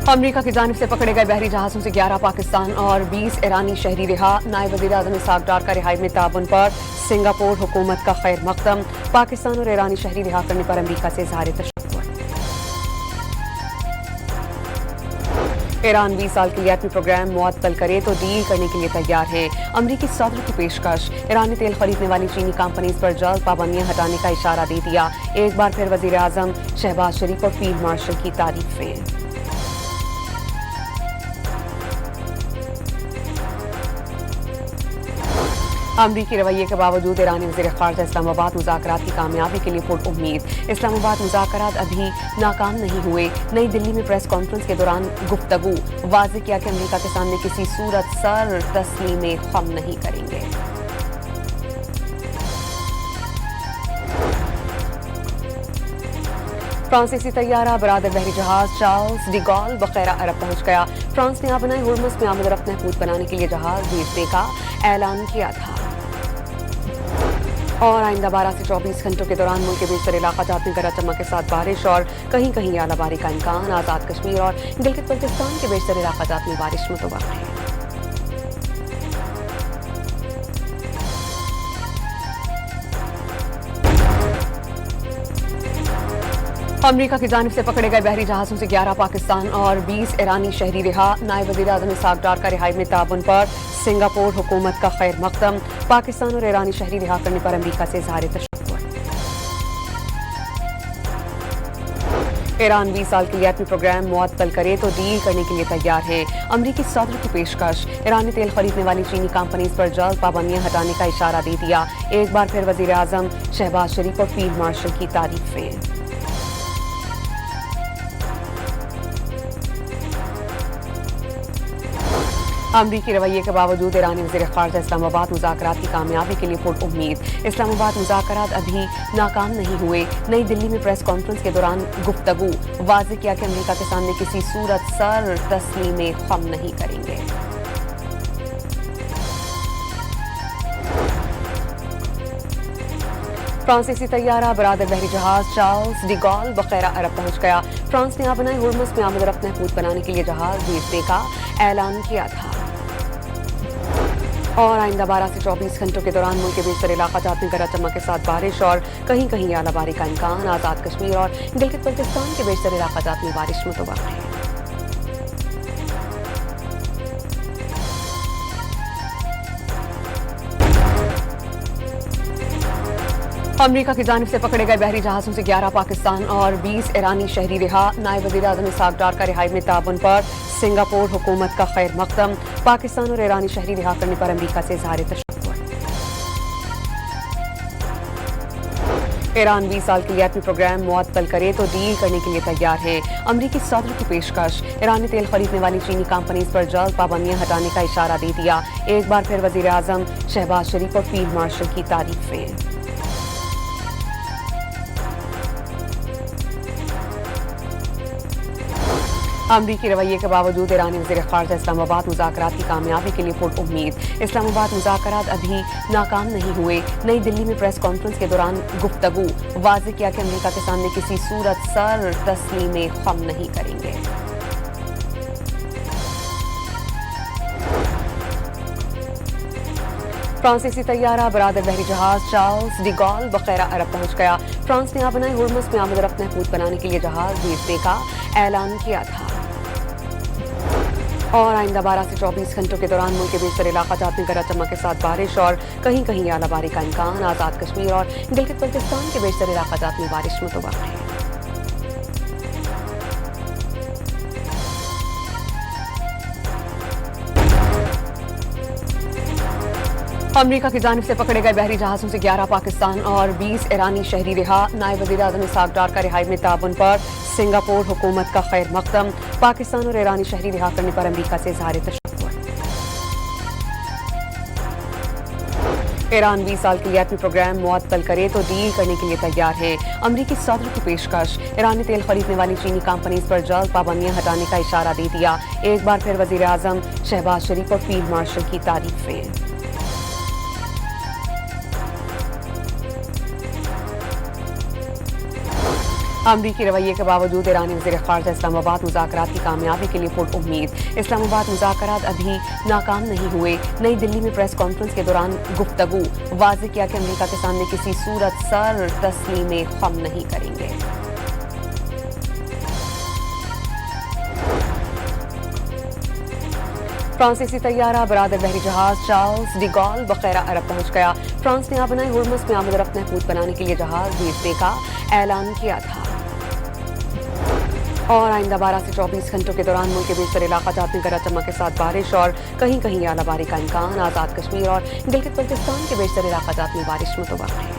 अमरीका की जानिब से पकड़े गए बहरी जहाजों से 11 पाकिस्तान और 20 ईरानी शहरी रिहा। नायब वज़ीर-ए-आज़म इसहाक डार का रिहाई में ताउन पर सिंगापुर हुकूमत का खैर मकदम। पाकिस्तान और ईरानी शहरी रिहा करने पर अमरीका से इज़हार तशक्कुर। ईरान 20 साल के लिए एटमी प्रोग्राम मुअत्तल करे तो डील करने के लिए तैयार है। अमरीकी सदर की पेशकश। ईरानी तेल खरीदने वाली चीनी कंपनीज पर जल्द पाबंदियां हटाने का इशारा दे दिया। एक बार फिर वज़ीर आज़म शहबाज शरीफ और फील्ड मार्शल की तारीफें। अमरीकी रवैये के बावजूद ईरानी वज़ीर ख़ारजा इस्लामाबाद मुज़ाकरात की कामयाबी के लिए पुरउम्मीद। इस्लामाबाद मुज़ाकरात अभी नाकाम नहीं हुए। नई दिल्ली में प्रेस कॉन्फ्रेंस के दौरान गुफ्तगू। वाज़ेह किया कि अमरीका के सामने किसी सूरत सर तस्लीम खम नहीं करेंगे। फ्रांसीसी तैयारा बरादर बहरी जहाज चार्ल्स डी गॉल बखैरा अरब पहुंच गया। फ्रांस ने अपने हुर्मुज़ में आमद रफ्त महफूज बनाने के लिए जहाज भेजने का ऐलान किया था। और आइंदा 12 से 24 घंटों के दौरान मुल्क के बेशतर इलाक़ात में गरज चमक के साथ बारिश और कहीं कहीं आलाबारी का इम्कान। आज़ाद कश्मीर और गिलगित बल्तिस्तान के बेशतर इलाक़ात में बारिश मुतवक्किल है। अमरीका की जानिब से पकड़े गए बहरी जहाजों से 11 पाकिस्तान और 20 ईरानी शहरी रिहा। नायब वज़ीर-ए-आज़म इसहाक डार का रिहाई में ताउन पर सिंगापुर हुकूमत का खैर मकदम। पाकिस्तान और ईरानी शहरी रिहा करने पर अमरीका से इज़हार तशक्कुर। ईरान 20 साल के लिए एटमी प्रोग्राम मुअत्तल करे तो डील करने के लिए तैयार है। अमरीकी सदर की पेशकश। ईरानी तेल खरीदने वाली चीनी कंपनीज पर जल्द पाबंदियां हटाने का इशारा दे दिया। एक बार फिर वज़ीर आज़म शहबाज शरीफ और फील्ड मार्शल की तारीफें। अमरीकी रवैये के बावजूद ईरानी वज़ीर ख़ारजा इस्लामाबाद मुज़ाकरात की कामयाबी के लिए पुरउम्मीद। इस्लामाबाद मुज़ाकरात अभी नाकाम नहीं हुए। नई दिल्ली में प्रेस कॉन्फ्रेंस के दौरान गुफ्तगू। वाज़ेह किया कि अमरीका के सामने किसी सूरत सर तस्लीम खम नहीं करेंगे। फ्रांसीसी तैयारा बरादर बहरी जहाज चार्ल्स डी गॉल बखैरा अरब पहुंच गया। फ्रांस ने अपने हुर्मुज़ में आमद रफ्त महफूज बनाने के लिए जहाज भेजने का ऐलान किया था। और आइंदा 12 से 24 घंटों के दौरान मुल्क के बेशतर इलाक़ात में गरज चमक के साथ बारिश और कहीं कहीं आलाबारी का इम्कान। आज़ाद कश्मीर और गिलगित बल्तिस्तान के बेशतर इलाक़ात में बारिश मुतवक्किल है। अमरीका की जानिब से पकड़े गए बहरी जहाजों से 11 पाकिस्तान और 20 ईरानी शहरी रिहा। नायब वज़ीर-ए-आज़म इसहाक डार का रिहाई में ताउन पर सिंगापुर हुकूमत का खैर मकदम। पाकिस्तान और ईरानी शहरी रिहा करने पर अमरीका से इज़हार तशक्कुर। ईरान 20 साल के लिए एटमी प्रोग्राम मुअत्तल करे तो डील करने के लिए तैयार है। अमरीकी सदर की पेशकश। ईरानी तेल खरीदने वाली चीनी कंपनीज पर जल्द पाबंदियां हटाने का इशारा दे दिया। एक बार फिर वज़ीर आज़म शहबाज शरीफ और फील्ड मार्शल की तारीफें। अमरीकी रवैये के बावजूद ईरानी वज़ीर ख़ारजा इस्लामाबाद मुज़ाकरात की कामयाबी के लिए पुरउम्मीद। इस्लामाबाद मुज़ाकरात अभी नाकाम नहीं हुए। नई दिल्ली में प्रेस कॉन्फ्रेंस के दौरान गुफ्तगू। वाज़ेह किया कि अमरीका के सामने किसी सूरत सर तस्लीम खम नहीं करेंगे। फ्रांसीसी तैयारा बरादर बहरी जहाज चार्ल्स डी गॉल बखैरा अरब पहुंच गया। फ्रांस ने अपने हुर्मुज़ में आमद रफ्त महफूज बनाने के लिए जहाज भेजने का ऐलान किया था। और आइंदा 12 से 24 घंटों के दौरान मुल्क के बेशतर इलाक़ात में गरज चमक के साथ बारिश और कहीं कहीं आलाबारी का इम्कान। आज़ाद कश्मीर और गिलगित बल्तिस्तान के बेशतर इलाक़ात में बारिश मुतवक्किल है। अमरीका की जानिब से पकड़े गए बहरी जहाजों से 11 पाकिस्तान और 20 ईरानी शहरी रिहा। नायब वज़ीर-ए-आज़म इसहाक डार का रिहाई में ताउन पर सिंगापुर हुकूमत का खैर मकदम। पाकिस्तान और ईरानी शहरी रिहा करने पर अमरीका से इज़हार तशक्कुर। ईरान 20 साल के लिए एटमी प्रोग्राम मुअत्तल करे तो डील करने के लिए तैयार है। अमरीकी सदर की पेशकश। ईरानी तेल खरीदने वाली चीनी कंपनीज पर जल्द पाबंदियां हटाने का इशारा दे दिया। एक बार फिर वज़ीर आज़म शहबाज शरीफ और फील्ड मार्शल की तारीफें। अमरीकी रवैये के बावजूद ईरानी वज़ीर ख़ारजा इस्लामाबाद मुज़ाकरात की कामयाबी के लिए पुरउम्मीद। इस्लामाबाद मुज़ाकरात अभी नाकाम नहीं हुए। नई दिल्ली में प्रेस कॉन्फ्रेंस के दौरान गुफ्तगू वाज़ेह किया कि अमेरिका के सामने किसी सूरत सर तस्लीम ख़म नहीं करेंगे। फ्रांसीसी तैयारा बरादर बहरी जहाज चार्ल्स डी गॉल बखैरा अरब पहुंच गया। फ्रांस ने अपने हुर्मुज़ में आमद रफ्त महफूज बनाने के लिए जहाज भेजने का ऐलान किया था। और आइंदा 12 से 24 घंटों के दौरान मुल्क के बेशतर इलाका जात में गरज चमक के साथ बारिश और कहीं कहीं आलाबारी का इम्कान। आज़ाद कश्मीर और गिलगित बल्तिस्तान के बेशतर इलाका जात में बारिश मुतवक्किल है।